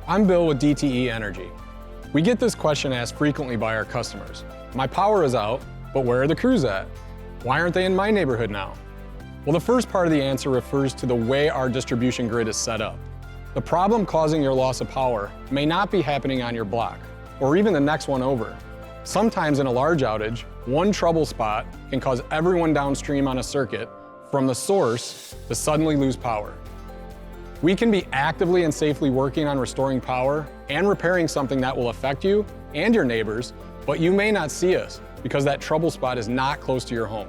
I'm Bill with DTE Energy. We get this question asked frequently by our customers. My power is out, but where are the crews at? Why aren't they in my neighborhood now? Well, the first part of the answer refers to the way our distribution grid is set up. The problem causing your loss of power may not be happening on your block, or even the next one over. Sometimes in a large outage, one trouble spot can cause everyone downstream on a circuit from the source to suddenly lose power. We can be actively and safely working on restoring power and repairing something that will affect you and your neighbors, but you may not see us because that trouble spot is not close to your home.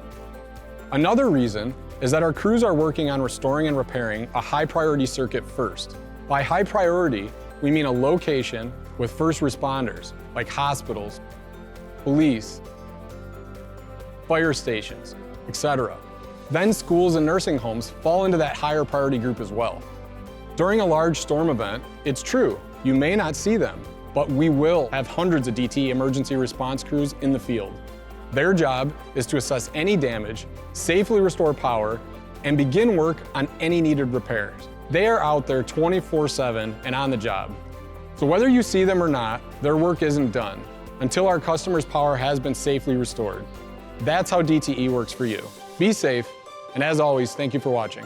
Another reason is that our crews are working on restoring and repairing a high priority circuit first. By high priority, we mean a location with first responders like hospitals, police, fire stations, etc. Then schools and nursing homes fall into that higher priority group as well. During a large storm event, it's true, you may not see them, but we will have hundreds of DTE emergency response crews in the field. Their job is to assess any damage, safely restore power, and begin work on any needed repairs. They are out there 24/7 and on the job. So whether you see them or not, their work isn't done until our customers' power has been safely restored. That's how DTE works for you. Be safe, and as always, thank you for watching.